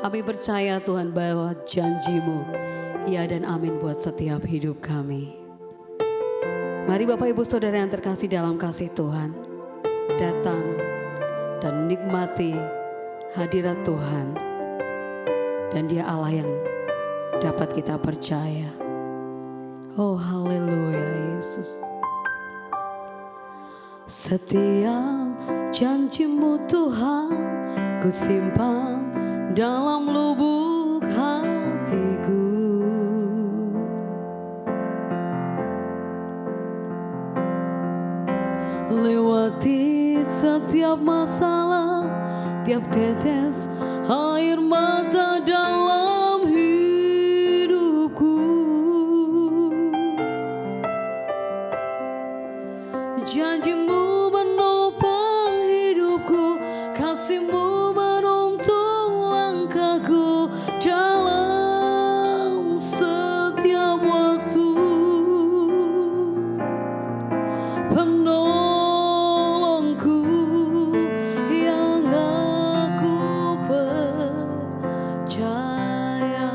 Kami percaya Tuhan bahwa janji-Mu ya dan amin buat setiap hidup kami. Mari Bapak Ibu Saudara yang terkasih dalam kasih Tuhan, datang dan nikmati hadirat Tuhan. Dan Dia Allah yang dapat kita percaya. Oh haleluya Yesus. Setiap janji-Mu Tuhan ku simpan dalam lubuk hatiku. Lewati setiap masalah, tiap tetes air mata dalam hidupku. Janji-Mu menopang hidupku, kasih-Mu menuntun langkahku dalam setiap waktu. Penolongku yang aku percaya.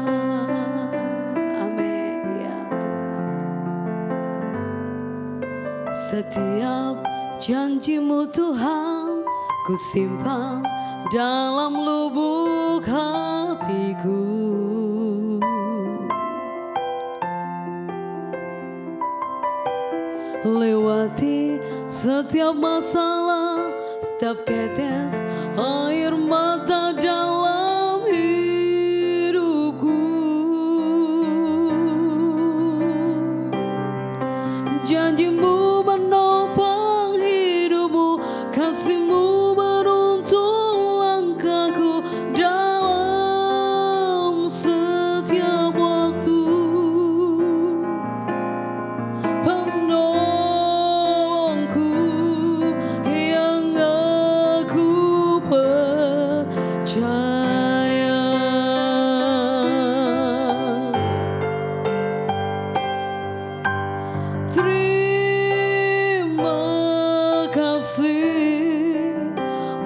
Amin ya Tuhan. Setiap janji-Mu Tuhan ku simpan dalam lubuk hatiku. Lewati setiap masalah, setiap tetes air mata dalam hidupku. Janji-Mu menopang hidupmu, kasih-Mu menuntun langkahku dalam setiap waktu. Penolongku yang aku percaya. Terima kasih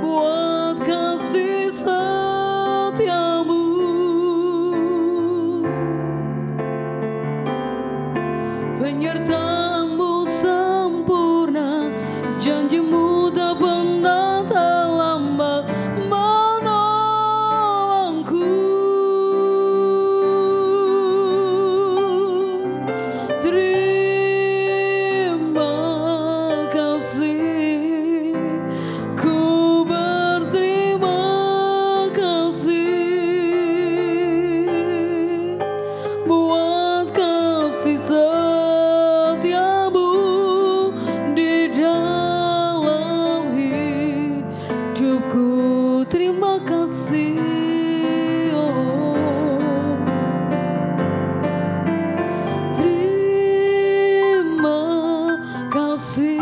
buat kasih setiamu. Penyertaan-Mu sempurna, janji-Mu tak pernah terlambat menolongku. Terima kasih, ku berterima kasih buat kasih setiamu di dalam hidupku. Terima kasih, oh. Terima kasih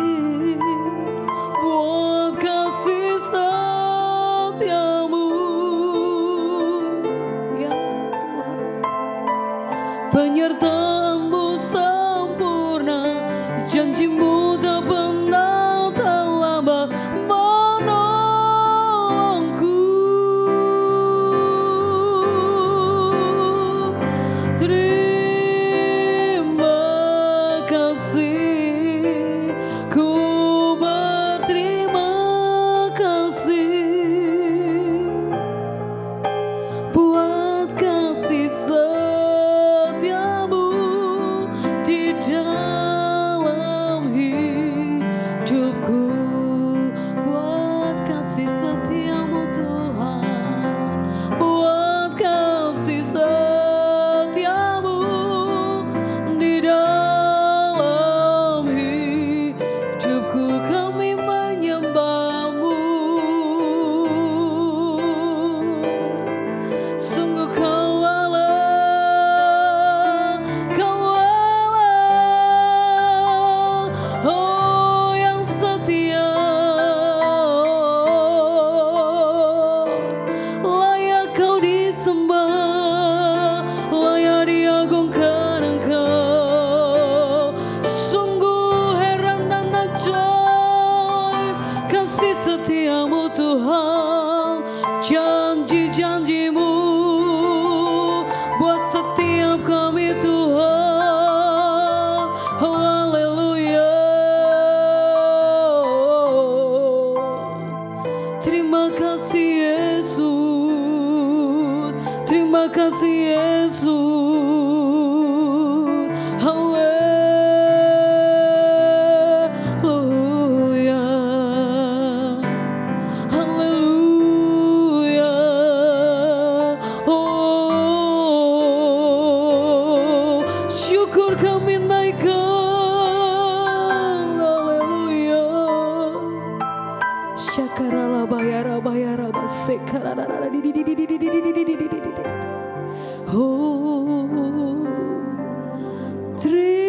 buat kasih setiamu ya Tuhan. Penyertaan-Mu sempurna, janji-Mu tak pernah terlambat menolongku. Terima kasih, ku berterima kasih buat kasih setiamu Terima kasih Yesus. Haleluya. Haleluya. Oh, syukur kami naikkan. Haleluya. Syakarala bayara bayara basekarara di. Oh, terima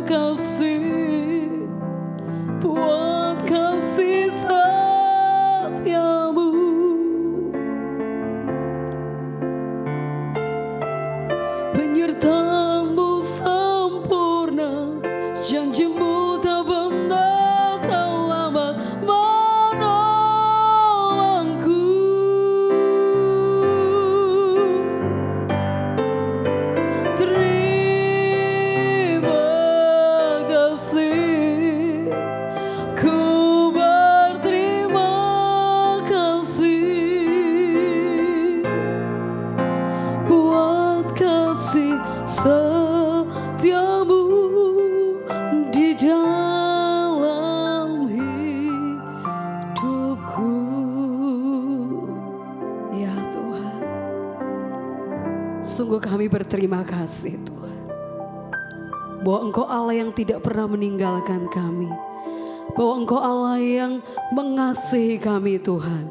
kasih buat kasih setiamu. Penyertaanmu sempurna, janjimu tak benar, tak lambat menolongku. Terima kasih, ku berterima kasih buat kasih setiamu di dalam hidupku. Ya Tuhan, sungguh kami berterima kasih Tuhan, bahwa Engkau Allah yang tidak pernah meninggalkan kami, bahwa Engkau Allah yang mengasihi kami Tuhan.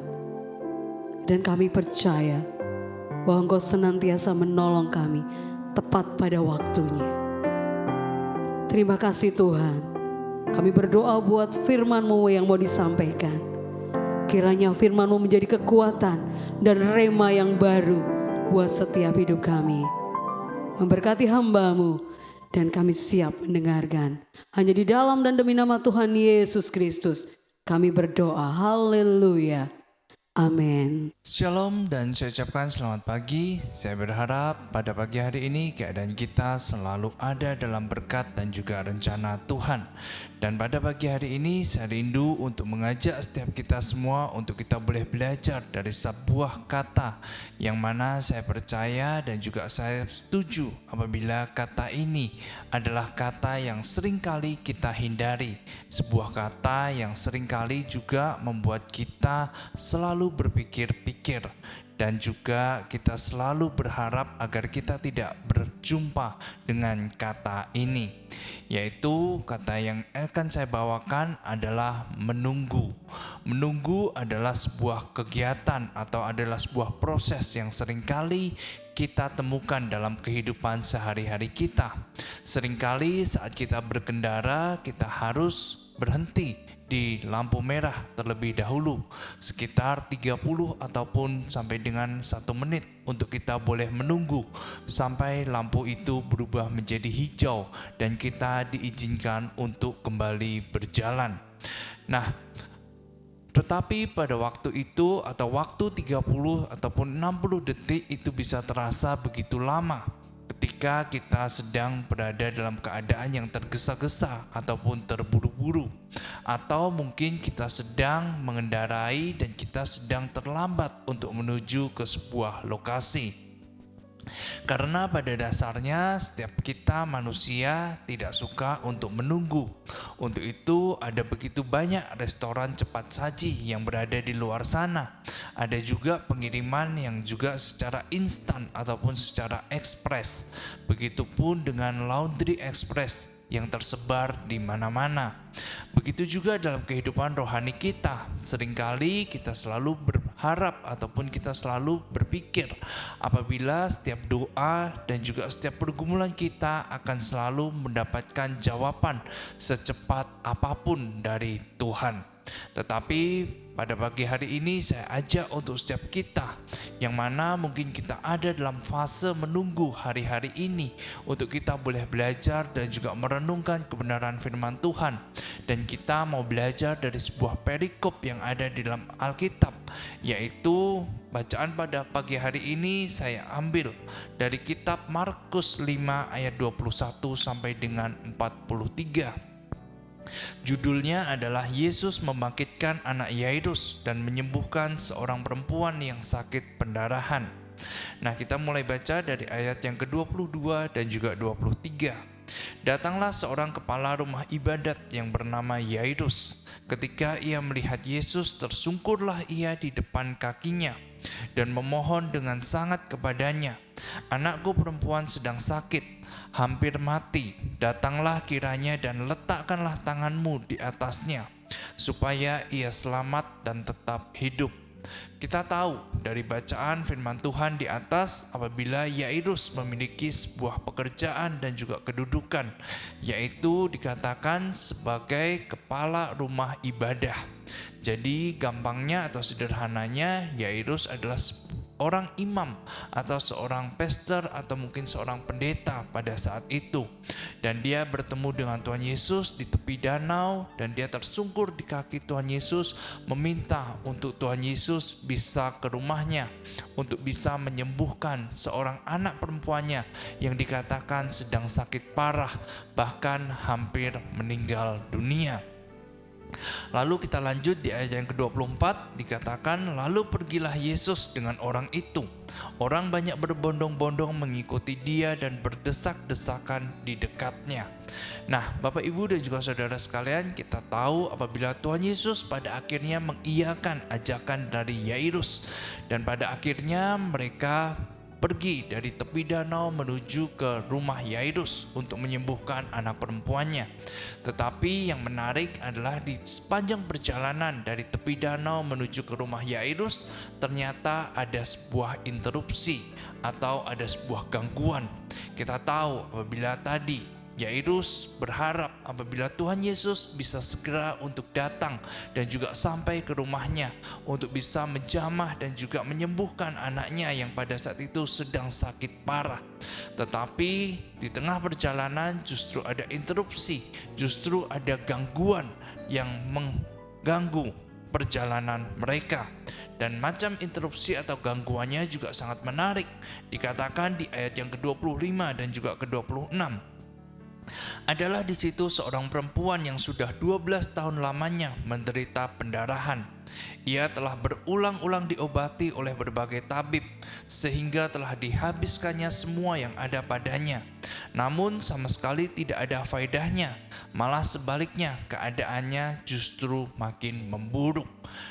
Dan kami percaya bahwa Engkau senantiasa menolong kami tepat pada waktunya. Terima kasih Tuhan. Kami berdoa buat firman-Mu yang mau disampaikan. Kiranya firman-Mu menjadi kekuatan dan rema yang baru buat setiap hidup kami. Memberkati hamba-Mu dan kami siap mendengarkan. Hanya di dalam dan demi nama Tuhan Yesus Kristus kami berdoa. Haleluya. Amin. Shalom dan saya ucapkan selamat pagi. Saya berharap pada pagi hari ini keadaan kita selalu ada dalam berkat dan juga rencana Tuhan. Dan pada pagi hari ini saya rindu untuk mengajak setiap kita semua untuk kita boleh belajar dari sebuah kata yang mana saya percaya dan juga saya setuju apabila kata ini adalah kata yang seringkali kita hindari. Sebuah kata yang seringkali juga membuat kita selalu berpikir-pikir dan juga kita selalu berharap agar kita tidak berjumpa dengan kata ini, yaitu kata yang akan saya bawakan adalah menunggu. Menunggu adalah sebuah kegiatan atau adalah sebuah proses yang seringkali kita temukan dalam kehidupan sehari-hari kita. Seringkali saat kita berkendara kita harus berhenti di lampu merah terlebih dahulu sekitar 30 ataupun sampai dengan 1 menit untuk kita boleh menunggu sampai lampu itu berubah menjadi hijau dan kita diizinkan untuk kembali berjalan. Nah, tetapi pada waktu itu atau waktu 30 ataupun 60 detik itu bisa terasa begitu lama ketika kita sedang berada dalam keadaan yang tergesa-gesa ataupun terburu-buru, atau mungkin kita sedang mengendarai dan kita sedang terlambat untuk menuju ke sebuah lokasi. Karena pada dasarnya setiap kita manusia tidak suka untuk menunggu. Untuk itu ada begitu banyak restoran cepat saji yang berada di luar sana. Ada juga pengiriman yang juga secara instan ataupun secara ekspres. Begitupun dengan laundry express yang tersebar di mana-mana. Begitu juga dalam kehidupan rohani kita. Seringkali kita selalu berharap ataupun kita selalu berpikir apabila setiap doa dan juga setiap pergumulan kita akan selalu mendapatkan jawaban secepat apapun dari Tuhan. Tetapi pada pagi hari ini saya ajak untuk setiap kita yang mana mungkin kita ada dalam fase menunggu hari-hari ini untuk kita boleh belajar dan juga merenungkan kebenaran firman Tuhan. Dan kita mau belajar dari sebuah perikop yang ada di dalam Alkitab, yaitu bacaan pada pagi hari ini saya ambil dari kitab Markus 5 ayat 21 sampai dengan 43. Judulnya adalah Yesus membangkitkan anak Yairus dan menyembuhkan seorang perempuan yang sakit pendarahan. Nah, kita mulai baca dari ayat yang ke-22 dan juga 23. Datanglah seorang kepala rumah ibadat yang bernama Yairus. Ketika ia melihat Yesus, tersungkurlah ia di depan kakinya dan memohon dengan sangat kepadanya, "Anakku perempuan sedang sakit, hampir mati. Datanglah kiranya dan letakkanlah tanganmu di atasnya, supaya ia selamat dan tetap hidup." Kita tahu dari bacaan firman Tuhan di atas, apabila Yairus memiliki sebuah pekerjaan dan juga kedudukan, yaitu dikatakan sebagai kepala rumah ibadah. Jadi gampangnya atau sederhananya, Yairus adalah orang imam atau seorang pastor atau mungkin seorang pendeta pada saat itu, dan dia bertemu dengan Tuhan Yesus di tepi danau, dan dia tersungkur di kaki Tuhan Yesus meminta untuk Tuhan Yesus bisa ke rumahnya untuk bisa menyembuhkan seorang anak perempuannya yang dikatakan sedang sakit parah, bahkan hampir meninggal dunia. Lalu kita lanjut di ayat yang ke-24, dikatakan, "Lalu pergilah Yesus dengan orang itu. Orang banyak berbondong-bondong mengikuti dia dan berdesak-desakan di dekatnya." Nah, Bapak Ibu dan juga saudara sekalian, kita tahu apabila Tuhan Yesus pada akhirnya mengiyakan ajakan dari Yairus, dan pada akhirnya mereka pergi dari tepi danau menuju ke rumah Yairus untuk menyembuhkan anak perempuannya. Tetapi yang menarik adalah di sepanjang perjalanan dari tepi danau menuju ke rumah Yairus, ternyata ada sebuah interupsi atau ada sebuah gangguan. Kita tahu apabila tadi Yairus berharap apabila Tuhan Yesus bisa segera untuk datang dan juga sampai ke rumahnya untuk bisa menjamah dan juga menyembuhkan anaknya yang pada saat itu sedang sakit parah. Tetapi di tengah perjalanan justru ada interupsi, justru ada gangguan yang mengganggu perjalanan mereka. Dan macam interupsi atau gangguannya juga sangat menarik. Dikatakan di ayat yang ke-25 dan juga ke-26. Adalah di situ seorang perempuan yang sudah 12 tahun lamanya menderita pendarahan. Ia telah berulang-ulang diobati oleh berbagai tabib, sehingga telah dihabiskannya semua yang ada padanya. Namun sama sekali tidak ada faedahnya, malah sebaliknya keadaannya justru makin memburuk.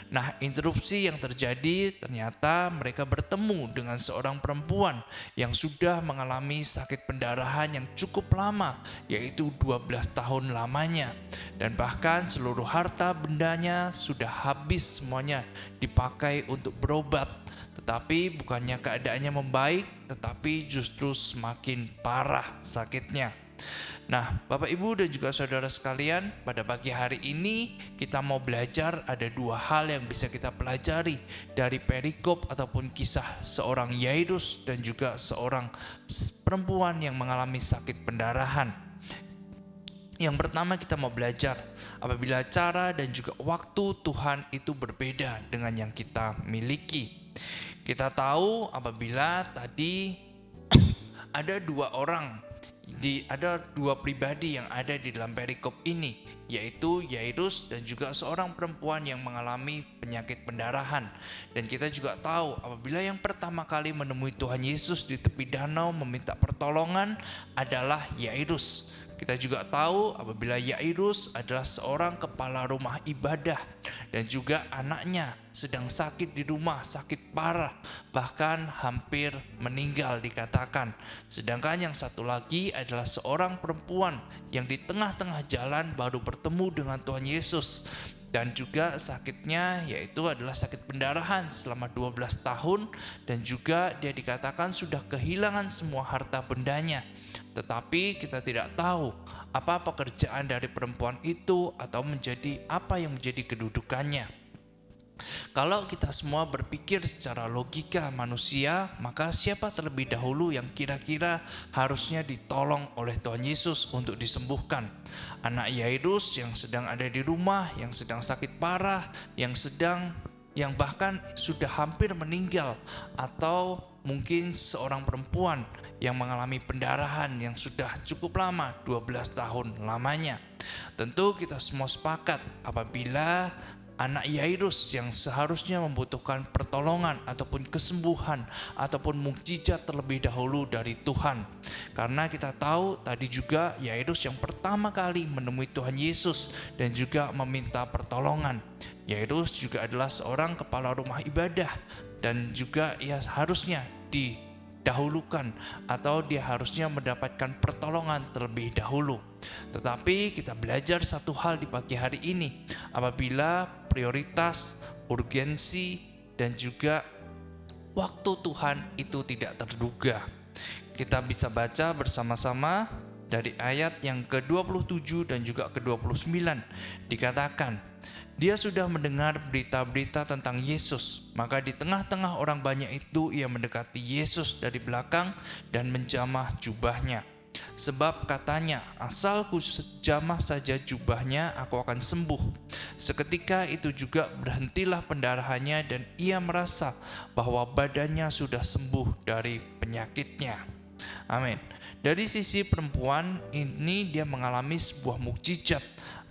Nah, interupsi yang terjadi, ternyata mereka bertemu dengan seorang perempuan yang sudah mengalami sakit pendarahan yang cukup lama, yaitu 12 tahun lamanya. Dan bahkan seluruh harta bendanya sudah habis semuanya dipakai untuk berobat. Tetapi bukannya keadaannya membaik, tetapi justru semakin parah sakitnya. Nah, Bapak Ibu dan juga saudara sekalian, pada pagi hari ini kita mau belajar ada dua hal yang bisa kita pelajari dari perikop ataupun kisah seorang Yairus dan juga seorang perempuan yang mengalami sakit pendarahan. Yang pertama, kita mau belajar apabila cara dan juga waktu Tuhan itu berbeda dengan yang kita miliki. Kita tahu apabila tadi ada dua pribadi yang ada di dalam perikop ini, yaitu Yairus dan juga seorang perempuan yang mengalami penyakit pendarahan. Dan kita juga tahu apabila yang pertama kali menemui Tuhan Yesus di tepi danau meminta pertolongan adalah Yairus. Kita juga tahu apabila Yairus adalah seorang kepala rumah ibadah dan juga anaknya sedang sakit di rumah, sakit parah, bahkan hampir meninggal dikatakan. Sedangkan yang satu lagi adalah seorang perempuan yang di tengah-tengah jalan baru bertemu dengan Tuhan Yesus. Dan juga sakitnya yaitu adalah sakit pendarahan selama 12 tahun, dan juga dia dikatakan sudah kehilangan semua harta bendanya. Tetapi kita tidak tahu apa pekerjaan dari perempuan itu atau apa yang menjadi kedudukannya. Kalau kita semua berpikir secara logika manusia, maka siapa terlebih dahulu yang kira-kira harusnya ditolong oleh Tuhan Yesus untuk disembuhkan? Anak Yairus yang sedang ada di rumah, yang sedang sakit parah, yang sedang yang bahkan sudah hampir meninggal, atau mungkin seorang perempuan yang mengalami pendarahan yang sudah cukup lama, 12 tahun lamanya. Tentu kita semua sepakat apabila anak Yairus yang seharusnya membutuhkan pertolongan ataupun kesembuhan ataupun mukjizat terlebih dahulu dari Tuhan. Karena kita tahu tadi juga Yairus yang pertama kali menemui Tuhan Yesus dan juga meminta pertolongan. Yairus juga adalah seorang kepala rumah ibadah dan juga ia harusnya didahulukan atau dia harusnya mendapatkan pertolongan terlebih dahulu. Tetapi kita belajar satu hal di pagi hari ini, apabila prioritas, urgensi, dan juga waktu Tuhan itu tidak terduga. Kita bisa baca bersama-sama dari ayat yang ke-27 dan juga ke-29. Dikatakan, dia sudah mendengar berita-berita tentang Yesus, maka di tengah-tengah orang banyak itu ia mendekati Yesus dari belakang dan menjamah jubahnya. Sebab katanya, asalku jamah saja jubahnya, aku akan sembuh. Seketika itu juga berhentilah pendarahannya dan ia merasa bahwa badannya sudah sembuh dari penyakitnya. Amin. Dari sisi perempuan ini, dia mengalami sebuah mukjizat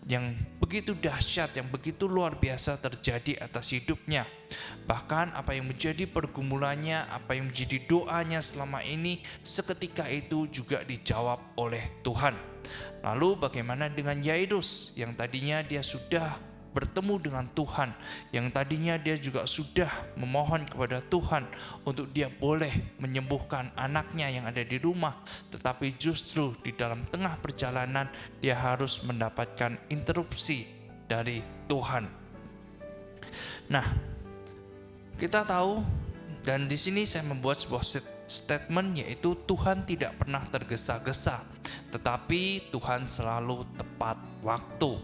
yang begitu dahsyat, yang begitu luar biasa terjadi atas hidupnya. Bahkan apa yang menjadi pergumulannya, apa yang menjadi doanya selama ini, seketika itu juga dijawab oleh Tuhan. Lalu bagaimana dengan Yairus yang tadinya dia sudah bertemu dengan Tuhan, yang tadinya dia juga sudah memohon kepada Tuhan untuk dia boleh menyembuhkan anaknya yang ada di rumah, tetapi justru di dalam tengah perjalanan dia harus mendapatkan interupsi dari Tuhan. Nah, kita tahu, dan di sini saya membuat sebuah statement, yaitu Tuhan tidak pernah tergesa-gesa, tetapi Tuhan selalu tepat waktu.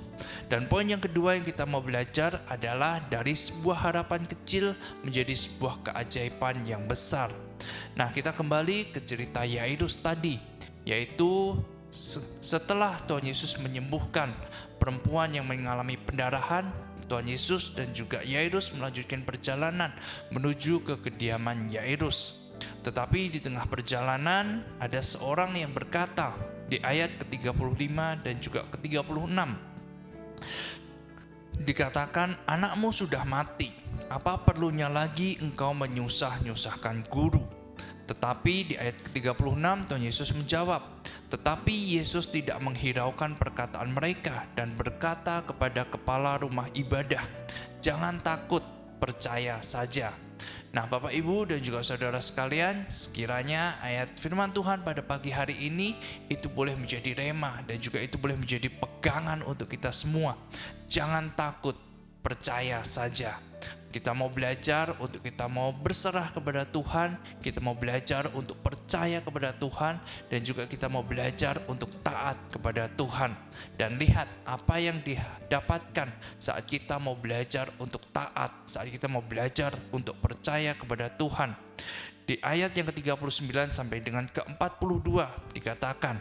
Dan poin yang kedua yang kita mau belajar adalah dari sebuah harapan kecil menjadi sebuah keajaiban yang besar. Nah, kita kembali ke cerita Yairus tadi, yaitu setelah Tuhan Yesus menyembuhkan perempuan yang mengalami pendarahan, Tuhan Yesus dan juga Yairus melanjutkan perjalanan menuju ke kediaman Yairus. Tetapi di tengah perjalanan ada seorang yang berkata di ayat ke-35 dan juga ke-36. Dikatakan, anakmu sudah mati, apa perlunya lagi engkau menyusah-nyusahkan guru? Tetapi di ayat ke-36 Tuhan Yesus menjawab, tetapi Yesus tidak menghiraukan perkataan mereka dan berkata kepada kepala rumah ibadah, jangan takut, percaya saja. Nah, Bapak Ibu dan juga saudara sekalian, sekiranya ayat firman Tuhan pada pagi hari ini itu boleh menjadi rema dan juga itu boleh menjadi pegangan untuk kita semua. Jangan takut, percaya saja. Kita mau belajar untuk kita mau berserah kepada Tuhan, kita mau belajar untuk percaya kepada Tuhan, dan juga kita mau belajar untuk taat kepada Tuhan. Dan lihat apa yang didapatkan saat kita mau belajar untuk taat, saat kita mau belajar untuk percaya kepada Tuhan. Di ayat yang ke-39 sampai dengan ke-42 dikatakan,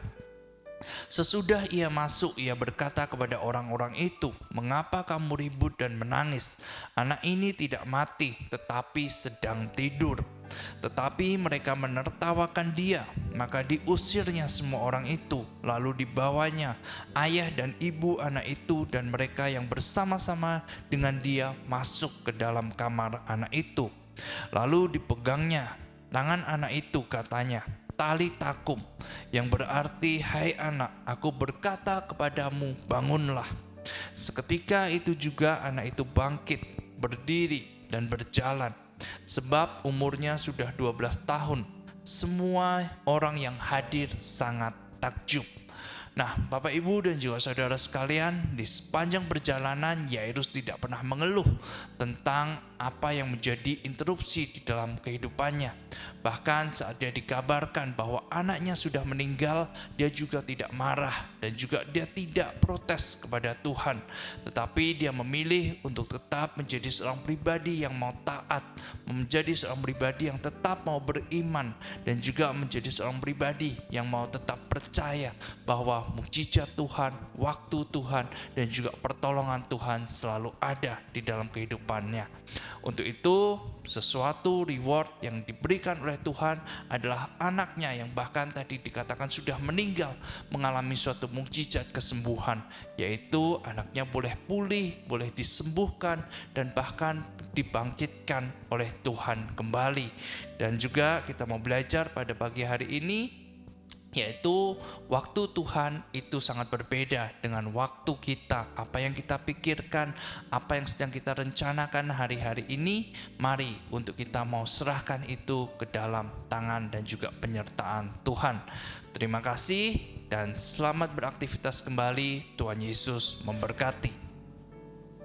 sesudah ia masuk, ia berkata kepada orang-orang itu, mengapa kamu ribut dan menangis? Anak ini tidak mati, tetapi sedang tidur. Tetapi mereka menertawakan dia, maka diusirnya semua orang itu. Lalu dibawanya ayah dan ibu anak itu dan mereka yang bersama-sama dengan dia masuk ke dalam kamar anak itu. Lalu dipegangnya tangan anak itu, katanya, talitakum, yang berarti, hai anak, aku berkata kepadamu, bangunlah. Seketika itu juga anak itu bangkit, berdiri dan berjalan. Sebab umurnya sudah 12 tahun. Semua orang yang hadir sangat takjub. Nah, Bapak Ibu dan juga saudara sekalian, di sepanjang perjalanan Yairus tidak pernah mengeluh tentang apa yang menjadi interupsi di dalam kehidupannya. Bahkan saat dia dikabarkan bahwa anaknya sudah meninggal, dia juga tidak marah dan juga dia tidak protes kepada Tuhan. Tetapi dia memilih untuk tetap menjadi seorang pribadi yang mau taat, menjadi seorang pribadi yang tetap mau beriman, dan juga menjadi seorang pribadi yang mau tetap percaya bahwa mukjizat Tuhan, waktu Tuhan, dan juga pertolongan Tuhan selalu ada di dalam kehidupannya. Untuk itu, sesuatu reward yang diberikan oleh Tuhan adalah anaknya yang bahkan tadi dikatakan sudah meninggal mengalami suatu mukjizat kesembuhan, yaitu anaknya boleh pulih, boleh disembuhkan, dan bahkan dibangkitkan oleh Tuhan kembali. Dan juga kita mau belajar pada pagi hari ini, yaitu waktu Tuhan itu sangat berbeda dengan waktu kita. Apa yang kita pikirkan, apa yang sedang kita rencanakan hari-hari ini, mari untuk kita mau serahkan itu ke dalam tangan dan juga penyertaan Tuhan. Terima kasih dan selamat beraktivitas kembali. Tuhan Yesus memberkati.